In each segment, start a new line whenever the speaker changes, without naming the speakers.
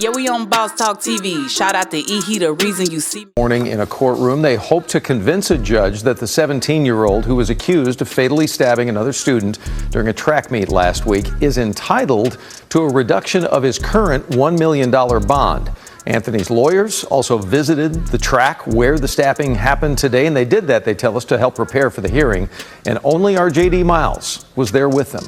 Yeah, we on Boss Talk TV. Shout out to E. The reason you see.
Morning in a courtroom, they hope to convince a judge that the 17-year-old who was accused of fatally stabbing another student during a track meet last week is entitled to a reduction of his current $1 million bond. Anthony's lawyers also visited the track where the stabbing happened today, and they did that, they tell us, to help prepare for the hearing. And only our J.D. Miles was there with them.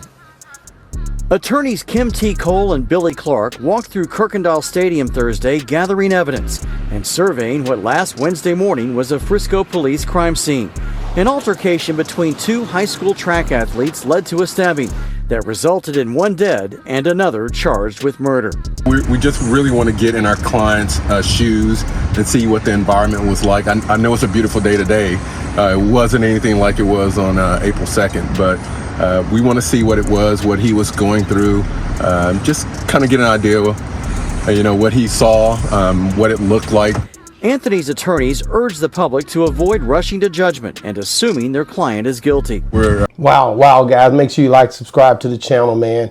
Attorneys Kim T. Cole and Billy Clark walked through Kirkendall Stadium Thursday gathering evidence and surveying what last Wednesday morning was a Frisco police crime scene. An altercation between two high school track athletes led to a stabbing that resulted in one dead and another charged with murder.
We just really want to get in our clients' shoes and see what the environment was like. I know it's a beautiful day today. It wasn't anything like it was on April 2nd, but we want to see what it was, what he was going through, just kind of get an idea of, what he saw, what it looked like.
Anthony's attorneys urge the public to avoid rushing to judgment and assuming their client is guilty.
Wow, guys, make sure you like, subscribe to the channel, man.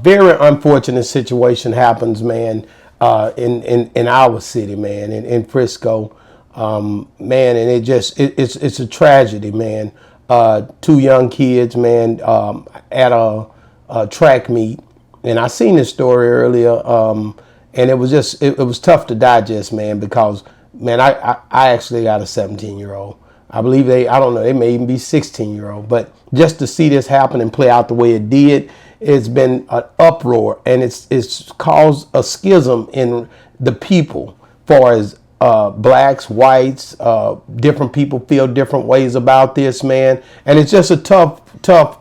Very unfortunate situation happens, man, in our city, man, in Frisco, man, and it's a tragedy, man. Two young kids, man, at a track meet, and I seen this story earlier, and it was tough to digest, man, because, man, I actually got a 17-year-old. I believe they may even be 16-year-old, but just to see this happen and play out the way it did, it's been an uproar, and it's caused a schism in the people, far as blacks, whites, different people feel different ways about this, man. And it's just a tough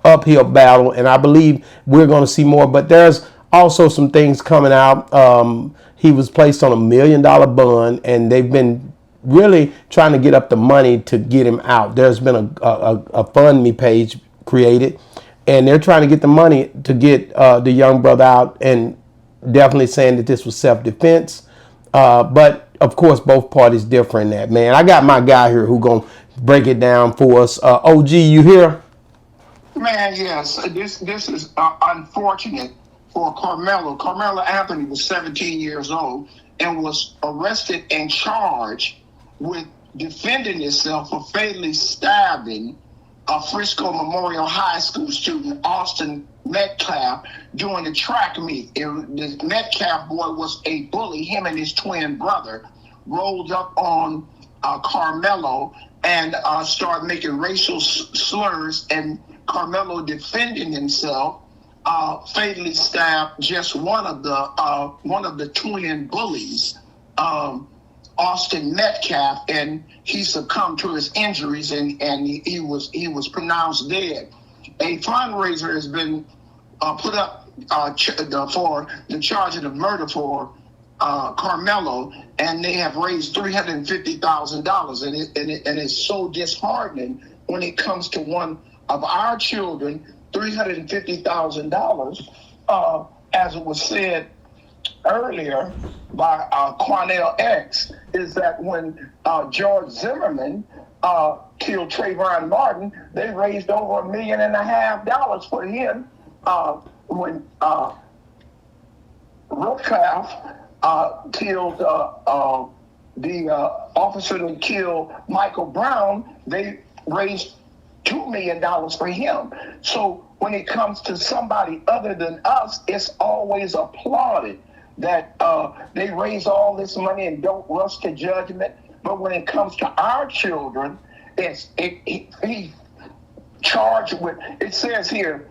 uphill battle. And I believe we're going to see more. But there's also some things coming out. He was placed on $1 million bond, and they've been really trying to get up the money to get him out. There's been a Fund Me page created, and they're trying to get the money to get the young brother out, and definitely saying that this was self-defense. But of course, both parties differ in that, man. I got my guy here who gonna break it down for us. OG, you here?
Man, yes. This is unfortunate for Karmelo. Karmelo Anthony was 17 years old and was arrested and charged with defending himself for fatally stabbing a Frisco Memorial High School student, Austin Metcalf, during the track meet. The Metcalf boy was a bully. Him and his twin brother rolled up on Karmelo and started making racial slurs, and Karmelo, defending himself, fatally stabbed just one of the twin bullies, Austin Metcalf, and he succumbed to his injuries, and he was pronounced dead. A fundraiser has been put up for the charge of murder for Karmelo, and they have raised $350,000, and it's so disheartening when it comes to one of our children. $350,000, as it was said earlier by Quanell X, is that when George Zimmerman killed Trayvon Martin, they raised over $1.5 million for him. When Rothschild killed the officer that killed Michael Brown, they raised $2 million for him. So when it comes to somebody other than us, it's always applauded that they raise all this money and don't rush to judgment. But when it comes to our children, he's charged with, it says here,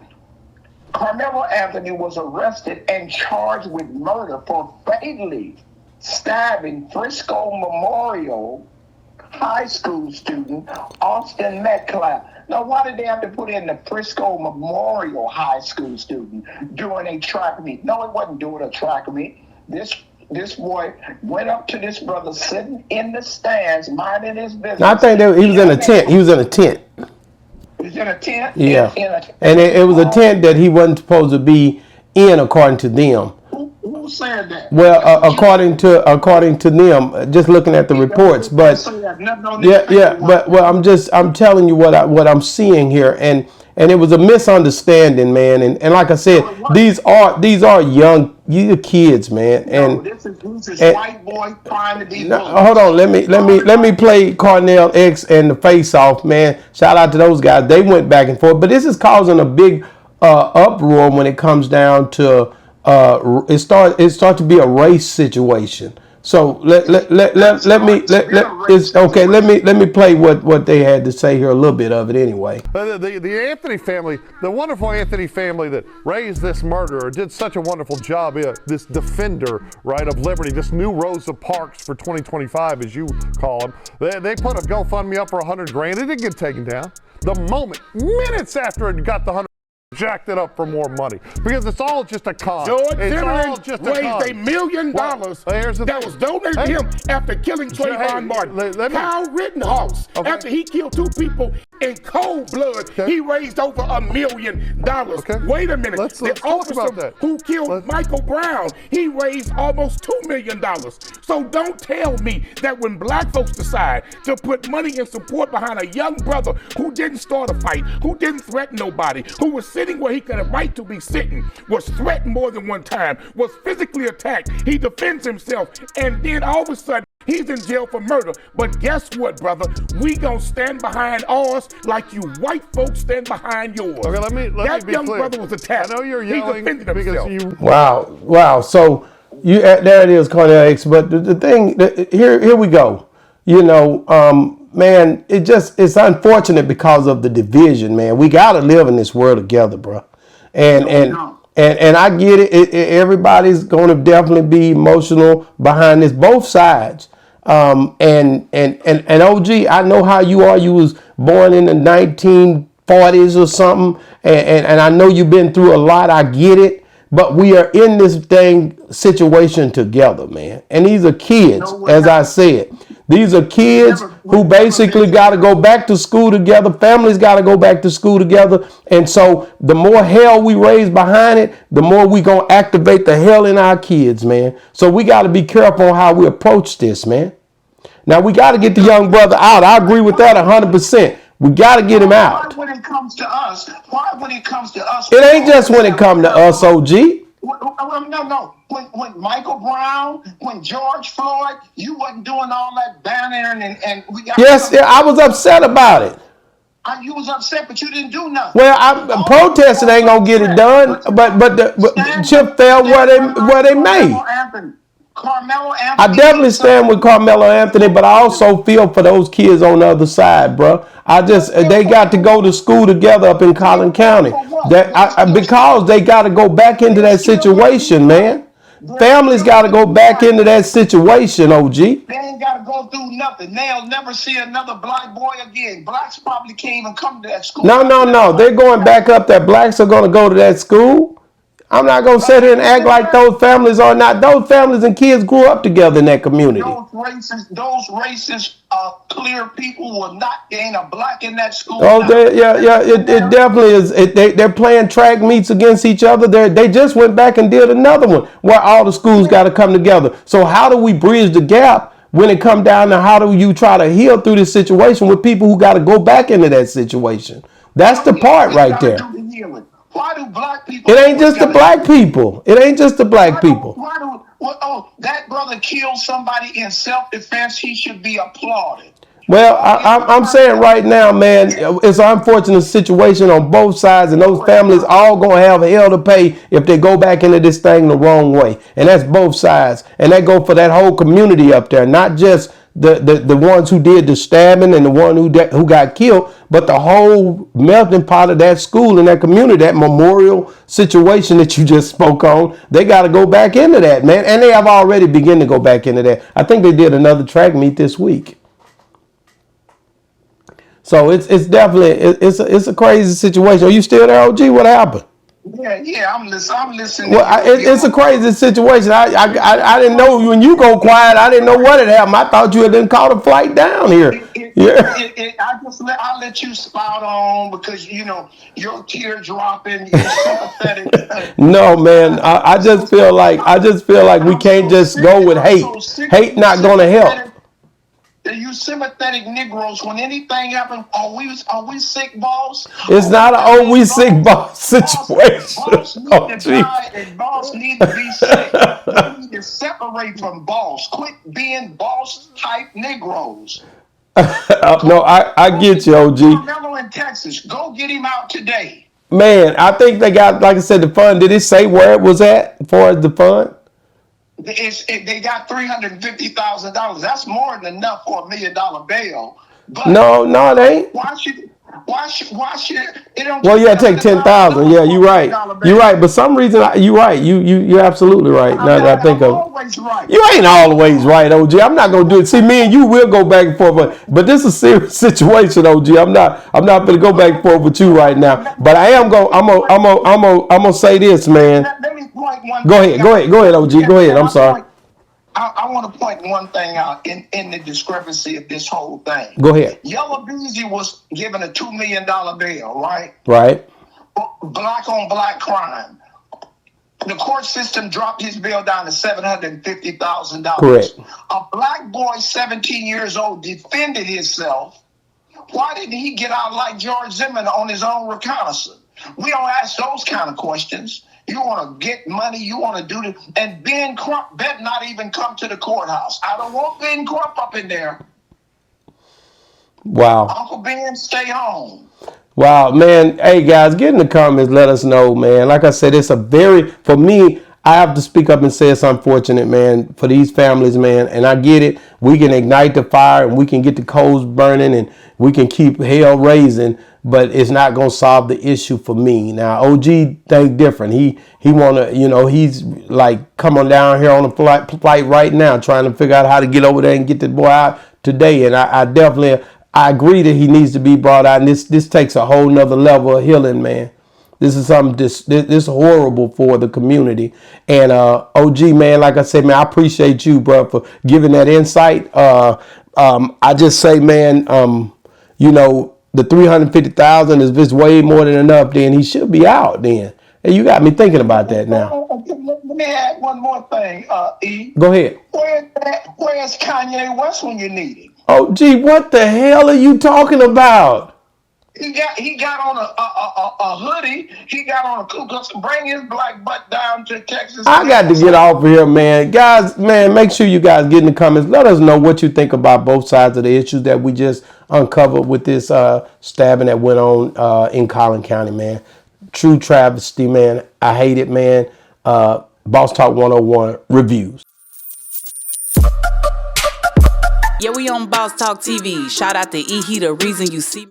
Karmelo Anthony was arrested and charged with murder for fatally stabbing Frisco Memorial High School student Austin Metcalf. Now, why did they have to put in the Frisco Memorial High School student during a track meet? No, it wasn't doing a track meet. This boy went up to this brother sitting in the stands, minding his business.
I think he was in a tent. He was in a tent.
He was in a tent?
Yeah. And it was a tent that he wasn't supposed to be in, according to them.
Who said that?
Well, according to them, just looking at the reports, but I'm telling you what I'm seeing here, and and it was a misunderstanding, man. And like I said, these are young kids, man.
No,
And
this is white boy trying to be bullied.
hold on, let me play Carnell X and the Face Off, man. Shout out to those guys. They went back and forth, but this is causing a big uproar when it comes down to it starts to be a race situation. So let me play what they had to say here, a little bit of it anyway.
The Anthony family, the wonderful Anthony family that raised this murderer, did such a wonderful job. This defender, right, of liberty, this new Rosa Parks for 2025, as you call them. They put a GoFundMe up for $100,000. It didn't get taken down. The moment, minutes after it got the 100. Jacked it up for more money because it's all just a con.
George
it's
Zimmerman
all just
raised
$1
million that was donated to him after killing Trayvon Martin. Kyle Rittenhouse, after he killed 2 people in cold blood, he raised over $1 million. Wait a minute.
Let's
the
talk about
officer
that.
who killed Michael Brown, he raised almost $2 million. So don't tell me that when black folks decide to put money and support behind a young brother who didn't start a fight, who didn't threaten nobody, who was sitting where he could have right to be sitting, was threatened more than one time, was physically attacked, he defends himself, and then all of a sudden he's in jail for murder. But guess what, brother? We gonna stand behind ours like you white folks stand behind yours.
Okay, let me
that
be
young
clear.
brother was attacked.
I know you're yelling
he defended himself.
because you.
Wow. So there it is, Cornell X. But the thing, here we go. You know, man, it's unfortunate because of the division, man. We gotta live in this world together, bro. And I get it. Everybody's gonna definitely be emotional behind this, both sides. And OG, I know how you are. You was born in the 1940s or something, and I know you've been through a lot. I get it. But we are in this situation together, man. And these are kids, as I said. These are kids who basically got to go back to school together. Families got to go back to school together. And so the more hell we raise behind it, the more we going to activate the hell in our kids, man. So we got to be careful on how we approach this, man. Now, we got to get the young brother out. I agree with that 100%. We got to get him out.
Why when it comes to us? Why when it comes to us?
It ain't just when it comes to us, OG.
No. When Michael Brown, when George Floyd, you wasn't doing all that banner and we got.
Yes, I was upset about it.
You was upset, but you didn't do nothing.
Well, I'm protesting ain't gonna get it done, but the chip fell where they made.
Karmelo Anthony.
I definitely stand with Karmelo Anthony, but I also feel for those kids on the other side, bro. They got to go to school together up in Collin County. Because they got to go back into that situation, man. Families got to go back into that situation, OG.
They ain't got to go through nothing. They'll never see another black boy again. Blacks probably can't even come to that school.
No. They're going back up there. Blacks are going to go to that school. I'm not going to sit here and act like those families are not. Those families and kids grew up together in that community.
Those racist, clear people will not gain a black in that school.
Oh, it definitely is. They're playing track meets against each other. They just went back and did another one where all the schools got to come together. So how do we bridge the gap when it comes down to how do you try to heal through this situation with people who got to go back into that situation? That's the part right there.
Why do black people?
It ain't just the black people. It ain't just the black people.
That brother killed somebody in self-defense. He should be applauded.
Well, I'm saying right now, man, it's an unfortunate situation on both sides, and those families all gonna have hell to pay if they go back into this thing the wrong way. And that's both sides, and that go for that whole community up there, not just the ones who did the stabbing and the one who got killed, but the whole melting pot of that school and that community, that memorial situation that you just spoke on. They got to go back into that, man, and they have already begun to go back into that. I think they did another track meet this week. So it's definitely it's a crazy situation. Are you still there, OG? What happened?
Yeah, I'm listening.
Well, it's a crazy situation. I didn't know when you go quiet. I didn't know what had happened. I thought you had been caught a flight down here.
I'll let you spout on because you're tear dropping. You're sympathetic.
No, man. I just feel like we can't just go with hate. Hate not gonna help.
You sympathetic Negroes, when anything happens, are we sick, boss?
It's not an oh we sick boss situation.
Boss need
Oh,
to
geez.
die and boss need to be sick. We need to separate from boss. Quit being boss type Negroes.
No, I get you, OG.
Kamelo in Texas, go get him out today.
Man, I think they got, like I said, the fund. Did it say where it was at as far as the fund?
They got $350,000. That's more than enough for $1 million bail. But
No, it ain't.
why should it don't?
Well, yeah, take 10,000. Yeah, you're right. You're right. But some reason, you're right. You're absolutely right. Now that I think of it.
Always right.
You ain't always right, OG. I'm not gonna do it. See, me and you will go back and forth, but this is a serious situation, OG. I'm not gonna go back and forth with you right now. But I am gonna. I'm gonna say this, man.
Let me point one.
Go ahead, OG. Go ahead. I'm sorry.
I want to point one thing out in the discrepancy of this whole thing.
Go ahead.
Yellow Beezy was given a $2 million bail, right?
Right.
Black on black crime. The court system dropped his bail down to $750,000.
Correct.
A black boy, 17 years old, defended himself. Why didn't he get out like George Zimmerman on his own reconnaissance? We don't ask those kind of questions. You want to get money, you want to do this. And Ben Crump better not even come to the courthouse. I don't want Ben Crump up in there.
Wow.
Uncle Ben, stay home.
Wow, man. Hey, guys, get in the comments. Let us know, man. Like I said, it's for me, I have to speak up and say it's unfortunate, man, for these families, man. And I get it. We can ignite the fire and we can get the coals burning and we can keep hell raising, but it's not going to solve the issue for me. Now, OG think different. He want to, he's like coming down here on a flight right now, trying to figure out how to get over there and get the boy out today. And I definitely, I agree that he needs to be brought out. And this takes a whole nother level of healing, man. This is something this horrible for the community. And OG, man, like I said, man, I appreciate you, bro, for giving that insight. I just say, man, the 350,000 is just way more than enough. Then he should be out. Then, hey, you got me thinking about that now.
Let me add one more thing, E.
Go ahead.
Where's Kanye West when you need him?
OG, what the hell are you talking about?
He got on a hoodie. He got on a Ku Klux. Bring his black butt down to Texas.
I got to get off of here, man. Guys, man, make sure you guys get in the comments. Let us know what you think about both sides of the issues that we just uncovered with this stabbing that went on in Collin County, man. True travesty, man. I hate it, man. Boss Talk 101 reviews.
Yeah, we on Boss Talk TV. Shout out to E. He the reason you see me.